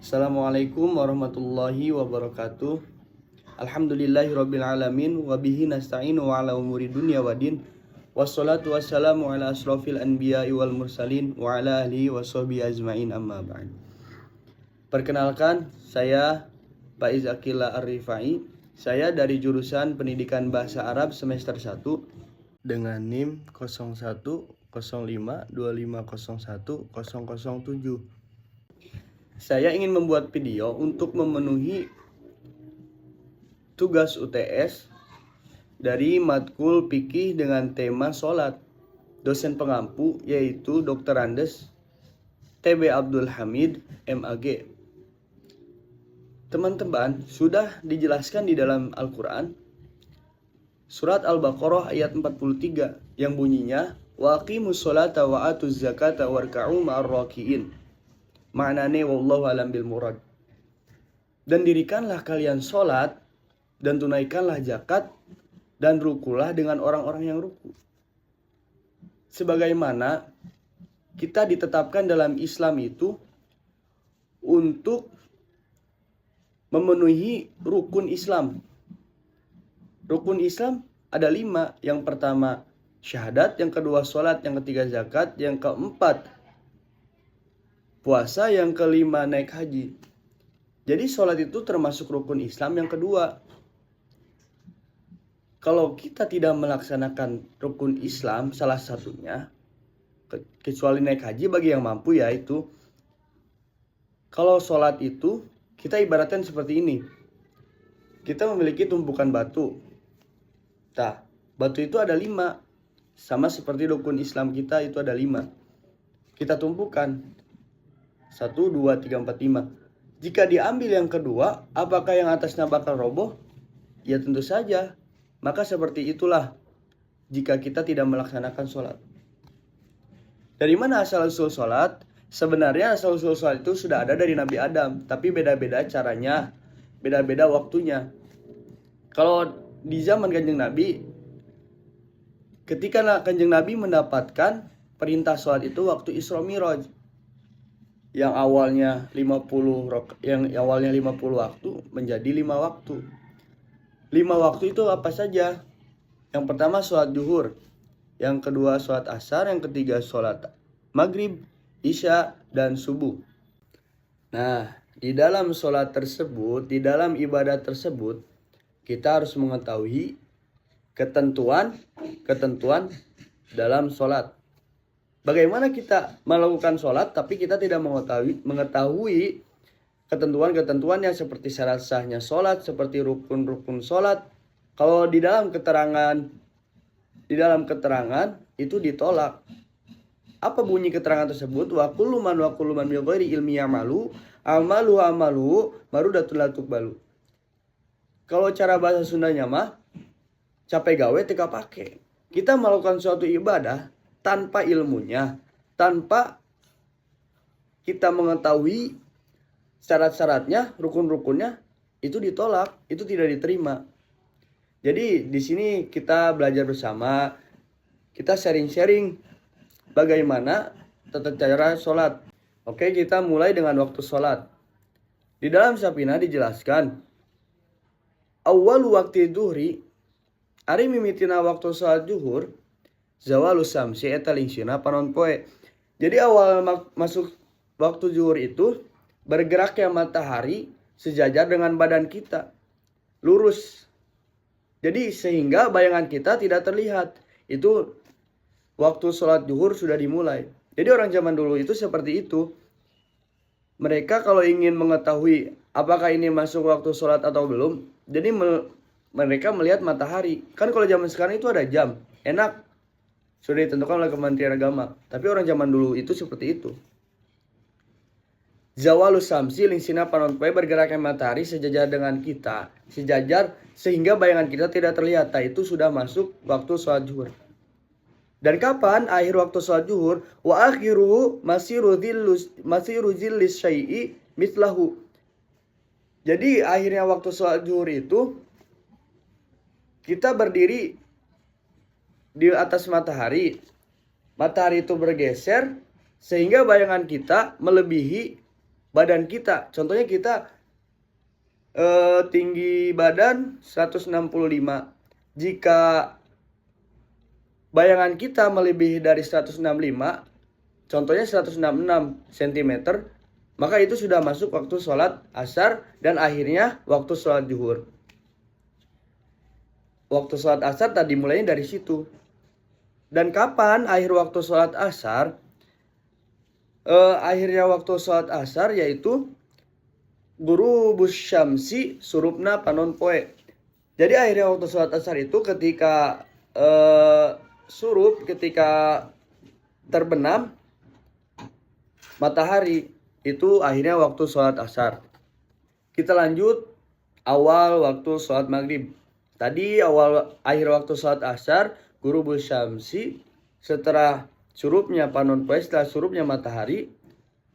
Assalamualaikum warahmatullahi wabarakatuh. Alhamdulillahirabbil alamin wa bihi nasta'inu ala umuri dunya waddin. Wassalatu wassalamu ala asrofil anbiya'i wal mursalin wa ala alihi washabihi ajmain amma ba'd. Perkenalkan, saya Pak Izakillah Ar-Rifai. Saya dari jurusan Pendidikan Bahasa Arab semester 1 dengan NIM 010525010007. Saya ingin membuat video untuk memenuhi tugas UTS dari matkul fikih dengan tema sholat. Dosen pengampu yaitu Dr. Andes TB Abdul Hamid MAG. Teman-teman, sudah dijelaskan di dalam Al-Quran surat Al-Baqarah ayat 43 yang bunyinya wa aqimus sholata wa atuz zakata warka'u ma'ar raki'in. Maknanya wallahu alam bil murad. Dan dirikanlah kalian sholat dan tunaikanlah zakat dan rukulah dengan orang-orang yang ruku. Sebagaimana kita ditetapkan dalam Islam itu untuk memenuhi rukun Islam. Rukun Islam ada 5. Yang pertama syahadat, yang kedua sholat, yang ketiga zakat, yang keempat puasa, yang kelima naik haji. Jadi sholat itu termasuk rukun Islam yang kedua. Kalau kita tidak melaksanakan rukun Islam salah satunya, kecuali naik haji bagi yang mampu ya itu. Kalau sholat itu kita ibaratkan seperti ini. Kita memiliki tumpukan batu. Nah, batu itu ada 5. Sama seperti rukun Islam kita itu ada 5. Kita tumpukan 1, 2, 3, 4, 5. Jika diambil yang kedua, apakah yang atasnya bakal roboh? Ya tentu saja. Maka seperti itulah jika kita tidak melaksanakan sholat. Dari mana asal-usul sholat? Sebenarnya asal-usul sholat itu sudah ada dari Nabi Adam. Tapi beda-beda caranya, beda-beda waktunya. Kalau di zaman Kanjeng Nabi, ketika Kanjeng Nabi mendapatkan perintah sholat itu waktu Isra Mi'raj. Yang awalnya 50 waktu menjadi 5 waktu. 5 waktu itu apa saja? Yang pertama sholat zuhur, yang kedua sholat asar, yang ketiga sholat maghrib, isya, dan subuh. Nah, di dalam sholat tersebut, di dalam ibadah tersebut, kita harus mengetahui ketentuan dalam sholat. Bagaimana kita melakukan sholat tapi kita tidak mengetahui ketentuan-ketentuannya seperti syarat sahnya sholat, seperti rukun-rukun sholat. Kalau di dalam keterangan itu ditolak. Apa bunyi keterangan tersebut? Wa kullu man bi ghairi ilmi ya'malu amalu marudatun la tuqbalu. Kalau cara bahasa Sundanya mah capek gawe teka pake. Kita melakukan suatu ibadah tanpa ilmunya, tanpa kita mengetahui syarat-syaratnya, rukun-rukunnya, itu ditolak, itu tidak diterima. Jadi di sini kita belajar bersama, kita sharing-sharing bagaimana tata cara sholat. Oke, kita mulai dengan waktu sholat. Di dalam Sapina dijelaskan, awwalu waqti duhri, ari mimitina waktu sholat zuhur, zawalus samsi eta lingsina panon poe. Jadi awal masuk waktu zuhur itu bergeraknya matahari sejajar dengan badan kita, lurus. Jadi sehingga bayangan kita tidak terlihat. Itu waktu sholat zuhur sudah dimulai. Jadi orang zaman dulu itu seperti itu. Mereka kalau ingin mengetahui apakah ini masuk waktu sholat atau belum, jadi mereka melihat matahari. Kan kalau zaman sekarang itu ada jam, enak, sudah ditentukan oleh Kementerian Agama. Tapi orang zaman dulu itu seperti itu. Zawalus samsi lingsina panon poe, bergeraknya matahari sejajar dengan kita, sejajar sehingga bayangan kita tidak terlihat. Nah, itu sudah masuk waktu sholat zuhur. Dan kapan akhir waktu sholat zuhur? Wa akhiruhu masiru zillis syai'i mislahu. Jadi akhirnya waktu sholat zuhur itu kita berdiri di atas matahari. Matahari itu bergeser sehingga bayangan kita melebihi badan kita. Contohnya kita tinggi badan 165. Jika bayangan kita melebihi dari 165, contohnya 166 cm, maka itu sudah masuk waktu sholat asar dan akhirnya waktu sholat zuhur. Waktu sholat asar tadi mulainya dari situ. Dan kapan akhir waktu sholat asar? Akhirnya waktu sholat asar yaitu ghurubus syamsi surupna panon poe. Jadi akhirnya waktu sholat asar itu ketika ketika terbenam matahari, itu akhirnya waktu sholat asar. Kita lanjut awal waktu sholat maghrib. Tadi akhir waktu sholat asar, ghurubus syamsi, setelah surupnya panon poe, setelah surupnya matahari.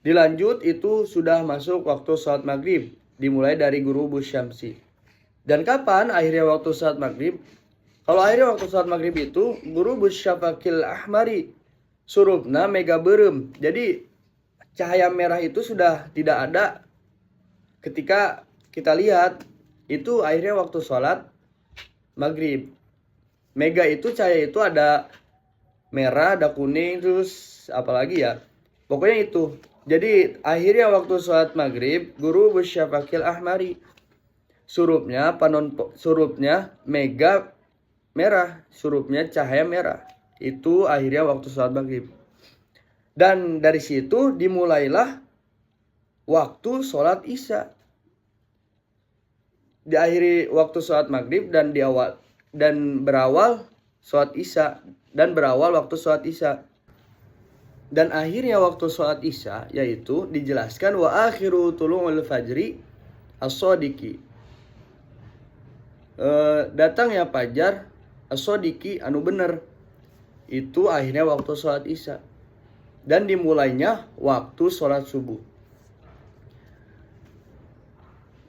Dilanjut itu sudah masuk waktu sholat maghrib, dimulai dari ghurubus syamsi. Dan kapan akhirnya waktu sholat maghrib? Kalau akhirnya waktu sholat maghrib itu ghurubus syafaqil ahmari, surupna mega berem. Jadi cahaya merah itu sudah tidak ada ketika kita lihat. Itu akhirnya waktu sholat maghrib. Mega itu cahaya itu ada merah, ada kuning, terus apalagi ya. Pokoknya itu. Jadi akhirnya waktu sholat maghrib ghurubus syafaqil ahmari, surupnya mega merah, surupnya cahaya merah. Itu akhirnya waktu sholat maghrib. Dan dari situ dimulailah waktu sholat isya. Diakhiri waktu sholat maghrib dan berawal sholat isya dan berawal waktu sholat isya. Dan akhirnya waktu sholat isya yaitu dijelaskan wa akhiru tulu'ul fajri as-sadiqi. Datangnya fajar as-sadiqi anu bener. Itu akhirnya waktu sholat isya. Dan dimulainya waktu sholat subuh.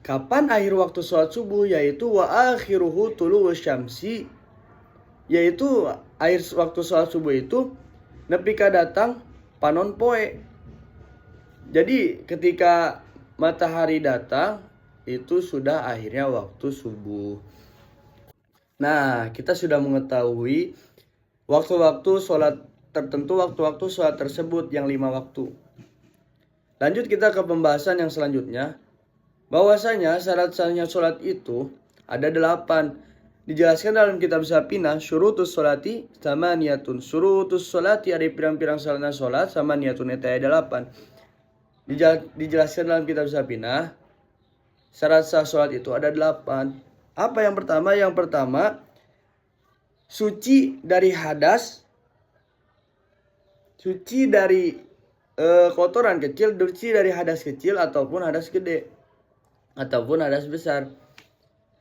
Kapan akhir waktu sholat subuh? Yaitu wa akhiruhu tulu'us syamsi. Yaitu akhir waktu sholat subuh itu nepika datang panon poe. Jadi ketika matahari datang itu sudah akhirnya waktu subuh. Nah, kita sudah mengetahui waktu-waktu sholat tertentu, waktu-waktu sholat tersebut yang 5 waktu. Lanjut kita ke pembahasan yang selanjutnya. Bahwasanya syarat-syaratnya sholat itu ada 8. Dijelaskan dalam kitab Sapina, syurutus sholati sama niatun. Syurutus sholati ada pirang-pirang syaratnya sholat sama niatun itu ada 8. Dijelaskan dalam kitab Sapina, syarat sah sholat itu ada 8. Apa yang pertama? Yang pertama, suci dari hadas, suci dari kotoran kecil, suci dari hadas kecil ataupun hadas gede ataupun hadas besar.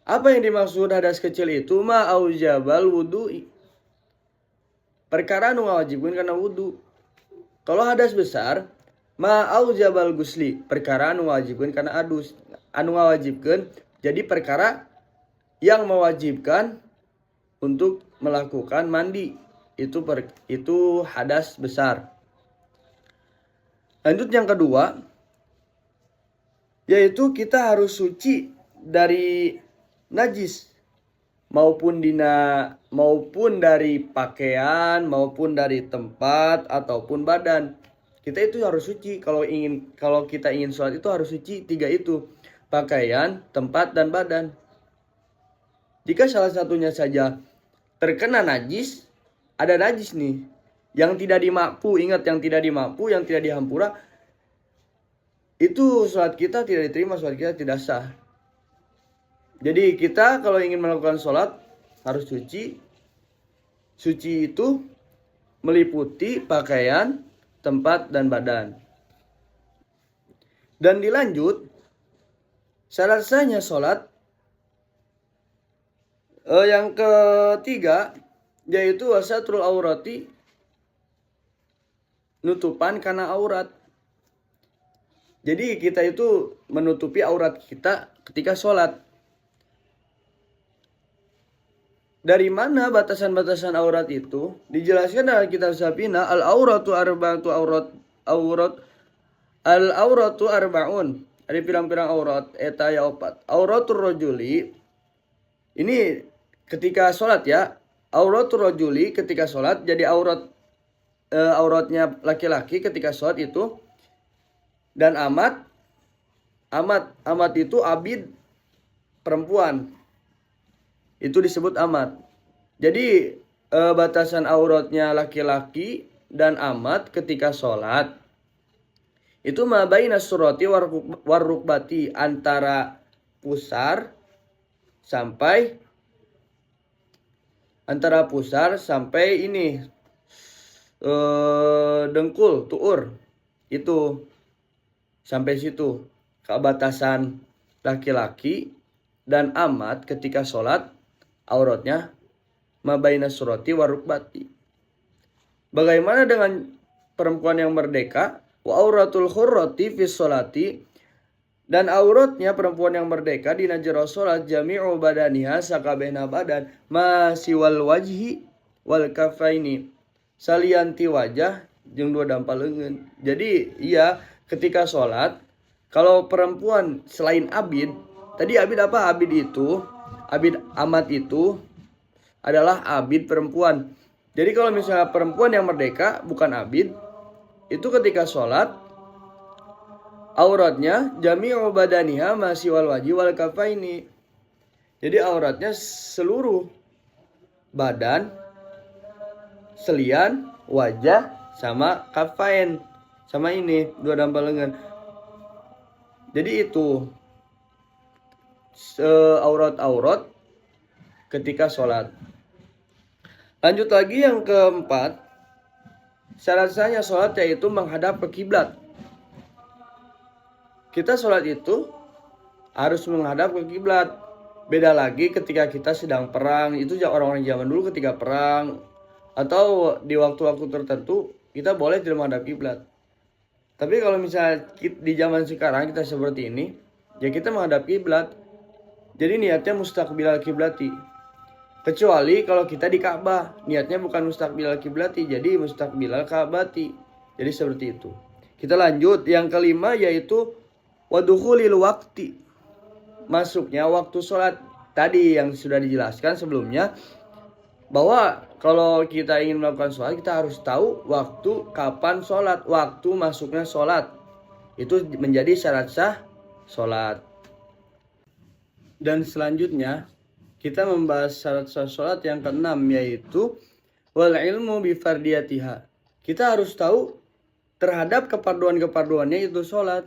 Apa yang dimaksud hadas kecil itu? Ma'aujabal wudu'i, perkara anu ngawajibkeun kana wudu. Kalau hadas besar, ma'aujabal gusli, perkara anu ngawajibkeun kana adus. Anu ngawajibkeun jadi perkara yang mewajibkan untuk melakukan mandi. Itu hadas besar. Lanjut yang kedua, yaitu kita harus suci dari najis, maupun dari pakaian, maupun dari tempat ataupun badan. Kita itu harus suci. Kalau kita ingin sholat itu harus suci 3 itu, pakaian, tempat, dan badan. Jika salah satunya saja terkena najis, ada najis nih yang tidak dimakfu, ingat yang tidak dimakfu, yang tidak dihampura, itu sholat kita tidak diterima, sholat kita tidak sah. Jadi kita kalau ingin melakukan sholat harus suci. Suci itu meliputi pakaian, tempat, dan badan. Dan dilanjut, syarat sahnya sholat yang ketiga yaitu wasatrul aurati, nutupan karena aurat. Jadi kita itu menutupi aurat kita ketika sholat. Dari mana batasan-batasan aurat itu? Dijelaskan dalam kitab Sapina, al-auratu arba'atu aurat Al auratu arbaun. Ada pirang-pirang aurat eta ya opat. Auratur rajuli ini ketika sholat ya. Auratur rajuli ketika sholat jadi auratnya laki-laki ketika sholat itu. Dan amat itu abid perempuan. Itu disebut amat. Jadi batasan auratnya laki-laki dan amat ketika sholat itu mabaina surati warukbati, antara pusar sampai ini dengkul tuur, itu sampai situ kebatasan laki-laki dan amat ketika sholat auratnya mabaina surati warukbati. Bagaimana dengan perempuan yang merdeka? Wa auratul khurrati fi sholati, dan auratnya perempuan yang merdeka di najra sholat jami'u badaniha sakabehna badan masiwal wajhi wal kafaini, salianti wajah jeung dua dampal leungeun. Jadi iya ketika sholat kalau perempuan selain abid, tadi abid apa? Abid amat itu adalah abid perempuan. Jadi kalau misalnya perempuan yang merdeka bukan abid, itu ketika sholat auratnya jami'u badaniha masiwal wajhi wal kafaini. Jadi auratnya seluruh badan, selian, wajah, sama kafain, sama ini dua dampal lengan. Jadi itu aurat ketika sholat. Lanjut lagi yang keempat, syarat sahnya sholat yaitu menghadap ke kiblat. Kita sholat itu harus menghadap ke kiblat. Beda lagi ketika kita sedang perang. Itu orang-orang zaman dulu ketika perang atau di waktu-waktu tertentu kita boleh tidak menghadap kiblat. Tapi kalau misalnya di zaman sekarang kita seperti ini, ya kita menghadap kiblat. Jadi niatnya mustaqbilal kiblati. Kecuali kalau kita di Ka'bah, niatnya bukan mustaqbilal kiblati, jadi mustaqbilal ka'bati. Jadi seperti itu. Kita lanjut yang kelima yaitu wadukhulil waqti, masuknya waktu sholat. Tadi yang sudah dijelaskan sebelumnya bahwa kalau kita ingin melakukan sholat kita harus tahu waktu kapan sholat, waktu masuknya sholat. Itu menjadi syarat sah sholat. Dan selanjutnya kita membahas syarat sah sholat yang keenam yaitu wal ilmu bifardiyatiha. Kita harus tahu terhadap keparduan-keparduannya itu sholat.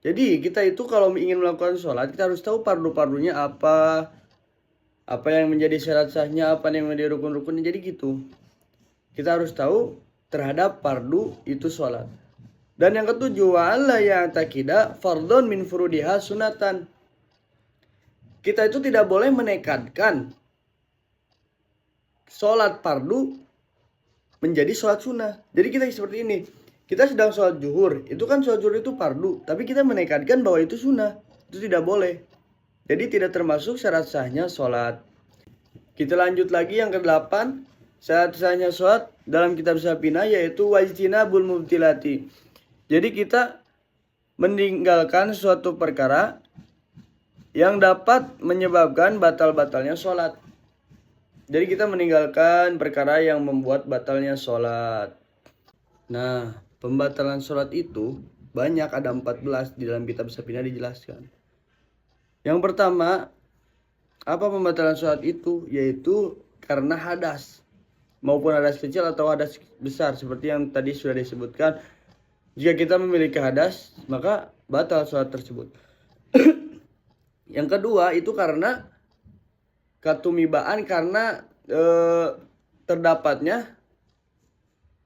Jadi kita itu kalau ingin melakukan sholat kita harus tahu pardu-pardunya apa yang menjadi syarat sahnya, apa yang menjadi rukun-rukunnya. Jadi gitu. Kita harus tahu terhadap pardu itu sholat. Dan yang ketujuh, wa'alla ya'taqida fardhon min furudiha sunatan. Kita itu tidak boleh menekadkan sholat fardu menjadi sholat sunnah. Jadi kita seperti ini. Kita sedang sholat zuhur. Itu kan sholat zuhur itu fardu. Tapi kita menekadkan bahwa itu sunnah. Itu tidak boleh. Jadi tidak termasuk syarat sahnya sholat. Kita lanjut lagi yang ke-8. Syarat sahnya sholat dalam kitab Safina yaitu wajtinabul mubtilati. Jadi kita meninggalkan suatu perkara yang dapat menyebabkan batal-batalnya sholat. Jadi kita meninggalkan perkara yang membuat batalnya sholat. Nah, pembatalan sholat itu banyak, ada 14 di dalam kitab Safina dijelaskan. Yang pertama, apa pembatalan sholat itu? Yaitu karena hadas. Maupun hadas kecil atau hadas besar. Seperti yang tadi sudah disebutkan. Jika kita memiliki hadas, maka batal sholat tersebut. Yang kedua itu karena katumibaan, karena terdapatnya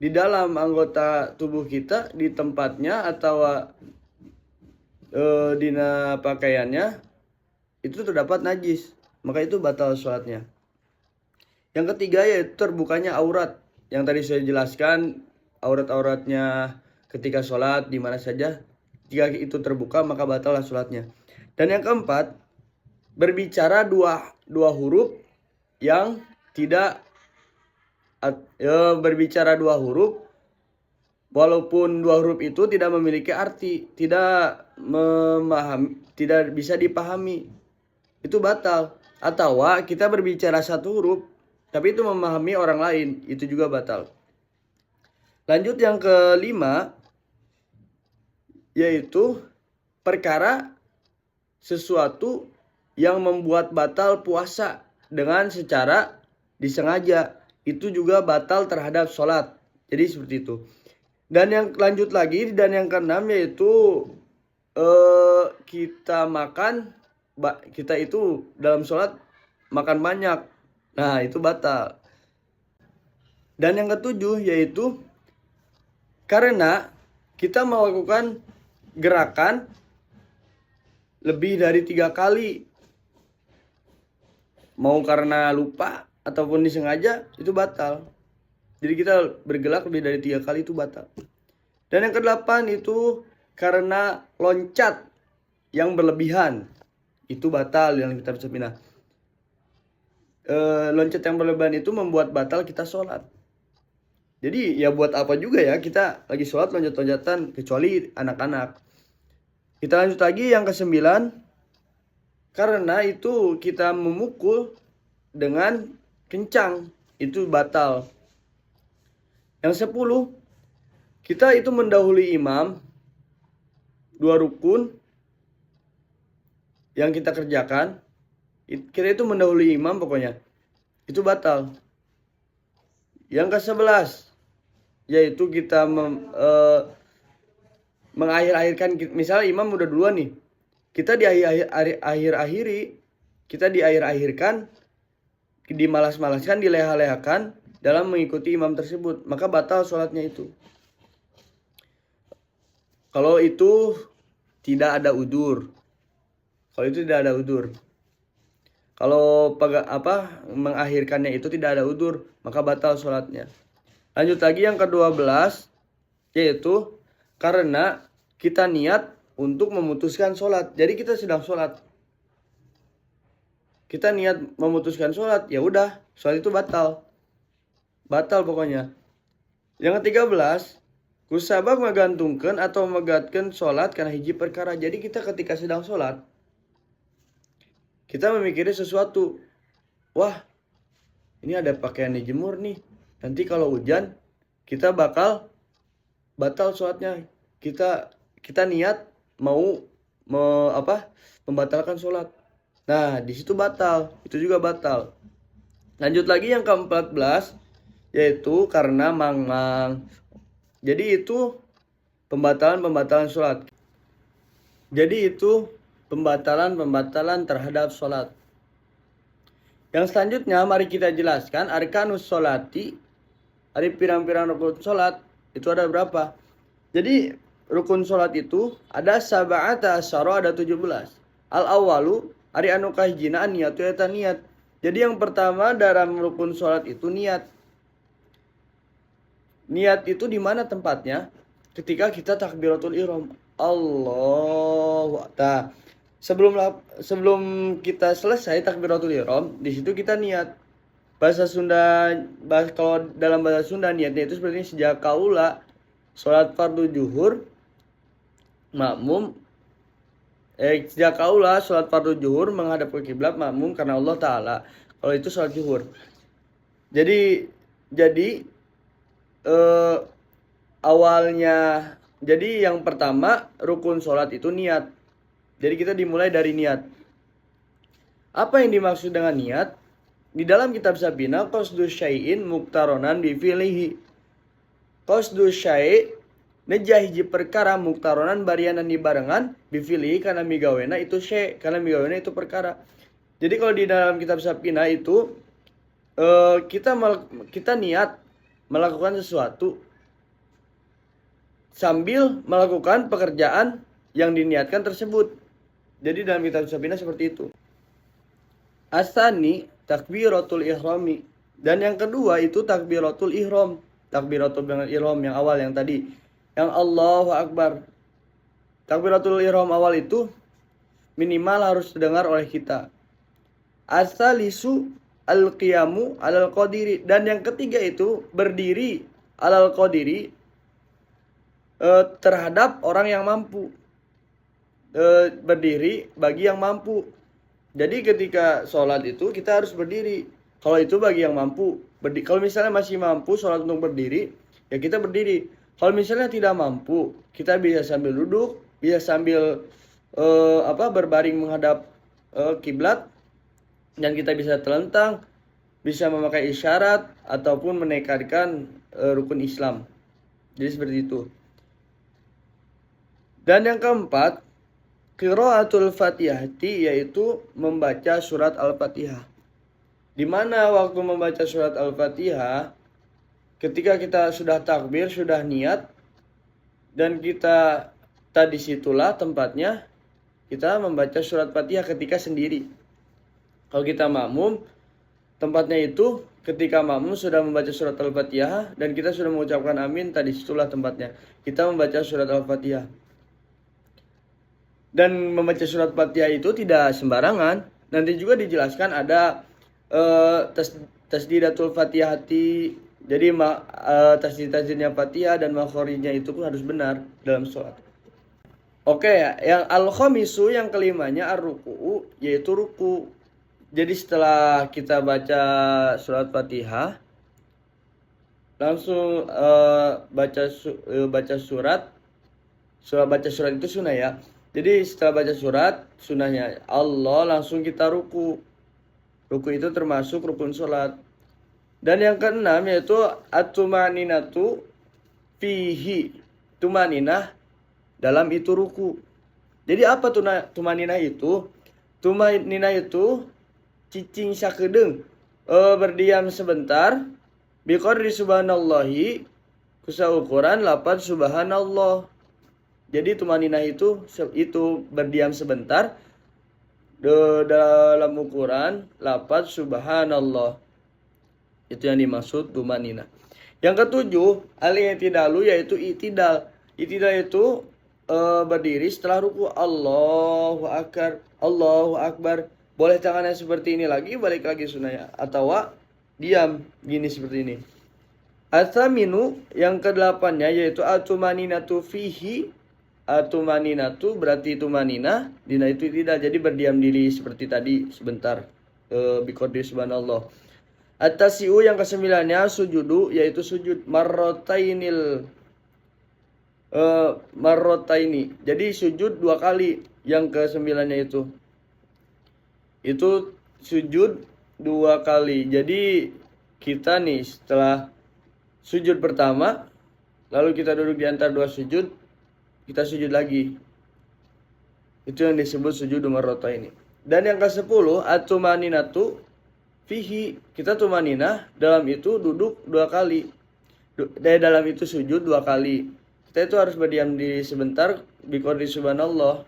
di dalam anggota tubuh kita, di tempatnya atau dina pakaiannya itu terdapat najis, maka itu batal sholatnya. Yang ketiga yaitu terbukanya aurat, yang tadi saya jelaskan aurat-auratnya ketika sholat di mana saja. Jika itu terbuka maka batallah sholatnya. Dan yang keempat, berbicara dua huruf yang tidak berbicara dua huruf walaupun dua huruf itu tidak memiliki arti, tidak bisa dipahami, itu batal. Atau kita berbicara satu huruf tapi itu memahami orang lain, itu juga batal. Lanjut yang kelima, yaitu perkara sesuatu yang membuat batal puasa dengan secara disengaja, itu juga batal terhadap sholat. Jadi seperti itu. Dan yang lanjut lagi, dan yang keenam yaitu kita itu dalam sholat makan banyak, nah itu batal. Dan yang ketujuh yaitu karena kita melakukan gerakan lebih dari 3 kali, mau karena lupa ataupun disengaja, itu batal. Jadi kita bergerak lebih dari 3 kali, itu batal. Dan yang kedelapan itu karena loncat yang berlebihan, itu batal yang kita bisa pindah. Loncat yang berlebihan itu membuat batal kita sholat. Jadi ya buat apa juga ya kita lagi sholat loncat-loncatan, kecuali anak-anak. Kita lanjut lagi yang ke-9, karena itu kita memukul dengan kencang, itu batal. Yang 10, kita itu mendahului imam 2 rukun yang kita kerjakan, kita itu mendahului imam pokoknya, itu batal. Yang ke-11, yaitu kita mengakhir-akhirkan, misalnya imam udah duluan nih, kita diakhir-akhirkan, dimalas-malaskan, dileha-lehakan dalam mengikuti imam tersebut, maka batal sholatnya itu. Kalau itu tidak ada udzur. Kalau mengakhirkannya itu tidak ada udzur, maka batal sholatnya. Lanjut lagi yang ke-12, yaitu karena kita niat untuk memutuskan sholat. Jadi kita sedang sholat, kita niat memutuskan sholat, ya udah, sholat itu batal pokoknya. Yang ke-13, kusabab megantungkan atau megatkan sholat karena hiji perkara. Jadi kita ketika sedang sholat, kita memikirkan sesuatu. Wah, ini ada pakaian dijemur nih, nanti kalau hujan kita bakal batal sholatnya. Kita niat mau membatalkan sholat. Nah, di situ batal, itu juga batal. Lanjut lagi yang ke-14, yaitu karena mangmang. Jadi itu pembatalan sholat. Jadi itu pembatalan terhadap sholat. Yang selanjutnya mari kita jelaskan arkanus sholati. Ada pirang-pirang rukun sholat, itu ada berapa? Jadi rukun sholat itu ada sab'ata asyara, ada 17. Al-awalu ari anu kahijina niyatu eta niat. Jadi yang pertama dalam rukun sholat itu niat. Niat itu di mana tempatnya? Ketika kita takbiratul ihram. Allahu Akbar. Sebelum kita selesai takbiratul ihram, di situ kita niat. Kalau dalam bahasa Sunda niatnya itu seperti ini: sejak kaula sholat fardu zuhur makmum sejak kaula sholat fardu zuhur menghadap ke kiblat makmum karena Allah Ta'ala. Kalau itu sholat zuhur. Jadi awalnya, jadi yang pertama rukun sholat itu niat. Jadi kita dimulai dari niat. Apa yang dimaksud dengan niat? Di dalam kitab Sabina, qasdu syai'in muktaronan bifilihi. Qasdu syai' nejah hiji perkara muktaronan barianan dibarengan bifilihi karena migawena itu syai', karena migawena itu perkara. Jadi kalau di dalam kitab Sabina itu kita niat melakukan sesuatu sambil melakukan pekerjaan yang diniatkan tersebut. Jadi dalam kitab Sabina seperti itu. Asani takbiratul ihrami. Dan yang kedua itu takbiratul ihram. Takbiratul ihram yang awal yang tadi, yang Allahu Akbar. Takbiratul ihram awal itu minimal harus didengar oleh kita. Asalisu al-qiyamu alal qadiri. Dan yang ketiga itu berdiri alal qadiri, terhadap orang yang mampu. Berdiri bagi yang mampu. Jadi ketika sholat itu kita harus berdiri. Kalau itu bagi yang mampu. Kalau misalnya masih mampu sholat untuk berdiri, ya kita berdiri. Kalau misalnya tidak mampu, kita bisa sambil duduk, bisa sambil berbaring menghadap kiblat, dan kita bisa telentang, bisa memakai isyarat ataupun menekadkan rukun Islam. Jadi seperti itu. Dan yang keempat, qiraatul Fatihati, yaitu membaca surat Al-Fatihah. Di mana waktu membaca surat Al-Fatihah, ketika kita sudah takbir, sudah niat, dan kita tadi situlah tempatnya kita membaca surat Fatihah ketika sendiri. Kalau kita makmum, tempatnya itu ketika makmum sudah membaca surat Al-Fatihah dan kita sudah mengucapkan amin, tadi situlah tempatnya kita membaca surat Al-Fatihah. Dan membaca surat Fatihah itu tidak sembarangan. Nanti juga dijelaskan ada tasdidatul Fatihati. Jadi tasdid-tasdidnya Fatihah dan makhorijnya itu pun harus benar dalam sholat. Oke ya, yang al-khamisu, yang kelimanya ar-ruku'u, yaitu ruku. Jadi setelah kita baca surat Fatihah, langsung baca surat itu sunnah ya. Jadi setelah baca surat, sunnahnya Allah langsung kita ruku. Ruku itu termasuk rukun sholat. Dan yang keenam yaitu at-tumaninatu fihi. Tumaninah dalam itu ruku. Jadi apa tumaninah itu? Tumaninah itu cicing sakedeung, berdiam sebentar, biqadri subhanallahi, kusaukuran lafaz subhanallah. Jadi tumaninah itu berdiam sebentar dalam ukuran lafaz subhanallah. Itu yang dimaksud tumaninah. Yang ketujuh, al-i'tidalu, yaitu i'tidal. I'tidal itu berdiri setelah ruku. Allahu akbar. Boleh tangannya seperti ini lagi, balik lagi sunnahnya, atau diam gini seperti ini. Atsaminu, yang kedelapannya yaitu atumaninatu fihi. Atumaninatu berarti tumanina, dina itu tidak, jadi berdiam diri seperti tadi sebentar, biqadri subhanallah. At-tasi'u, yang kesembilannya sujudu, yaitu sujud marrotaini. Jadi sujud 2 kali. Yang kesembilannya itu sujud 2 kali. Jadi kita nih setelah sujud pertama, lalu kita duduk di antara 2 sujud, kita sujud lagi. Itu yang disebut sujud marrotaini. Dan yang ke-10, at-tumaninatu fihi. Kita tumaninah dalam itu duduk 2 kali. Dalam itu sujud 2 kali. Kita itu harus berdiam diri sebentar, biqadri subhanallah.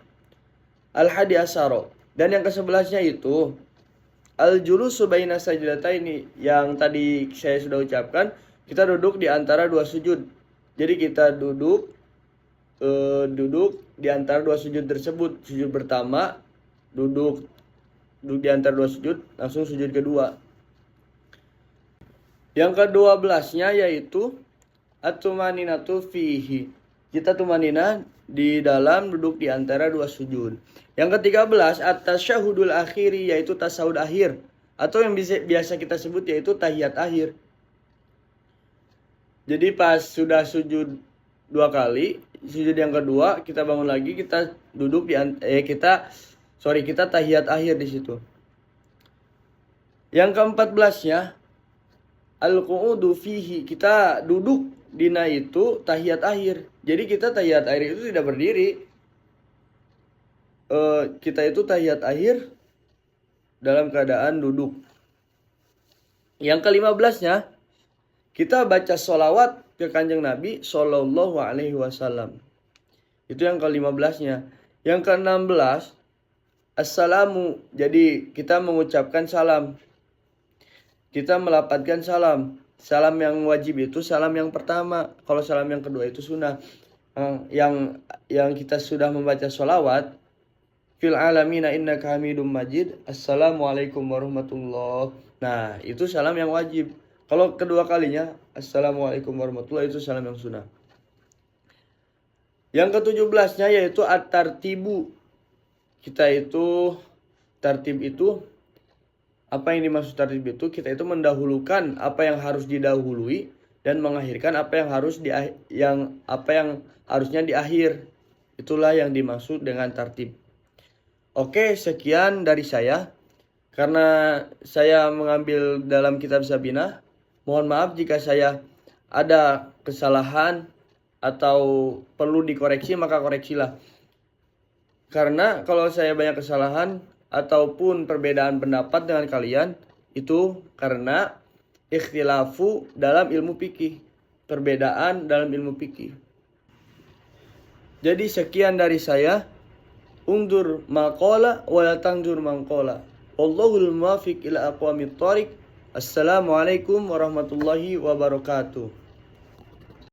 Al-hadi asyara. Dan yang ke-11-nya itu al-julusu baina sajdataini, yang tadi saya sudah ucapkan, kita duduk di antara 2 sujud. Jadi kita duduk di antara 2 sujud tersebut. Sujud pertama duduk di antara 2 sujud, langsung sujud kedua. Yang ke-12-nya yaitu at-tumaninatu fihi. Kita tumaninah di dalam duduk di antara 2 sujud. Yang ke-13 at-tasyahudul akhiri, yaitu tasawud akhir, atau yang biasa kita sebut yaitu tahiyat akhir. Jadi pas sudah sujud 2 kali, sujud yang kedua kita bangun lagi, kita duduk kita tahiyat akhir di situ. Yang ke-14-nya al-qu'udu fihi, kita duduk dina itu tahiyat akhir. Jadi kita tahiyat akhir itu tidak berdiri. Kita itu tahiyat akhir dalam keadaan duduk. Yang ke-15-nya kita baca sholawat ke Kanjeng Nabi Sallallahu Alaihi Wasallam. Itu yang ke-15-nya. Yang ke-16 assalamu. Jadi kita mengucapkan salam. Kita melafadzkan salam. Salam yang wajib itu salam yang pertama. Kalau salam yang kedua itu sunnah. Yang kita sudah membaca sholawat, fil alamina innaka hamidum majid, assalamualaikum warahmatullahi. Nah, itu salam yang wajib. Kalau kedua kalinya assalamualaikum warahmatullahi, itu salam yang sunnah. Yang ke-17-nya yaitu at-tartibu. Kita itu tartib itu, apa yang dimaksud tartib itu? Kita itu mendahulukan apa yang harus didahului dan mengakhirkan apa yang harusnya di akhir. Itulah yang dimaksud dengan tartib. Oke, sekian dari saya. Karena saya mengambil dalam kitab Sabinah, mohon maaf jika saya ada kesalahan atau perlu dikoreksi, maka koreksilah. Karena kalau saya banyak kesalahan ataupun perbedaan pendapat dengan kalian, itu karena ikhtilafu dalam ilmu fikih, perbedaan dalam ilmu fikih. Jadi sekian dari saya. Undur maqala wa la tanzur maqala. Wallahul muwaffiq ila aqwamit thoriq. Assalamualaikum warahmatullahi wabarakatuh.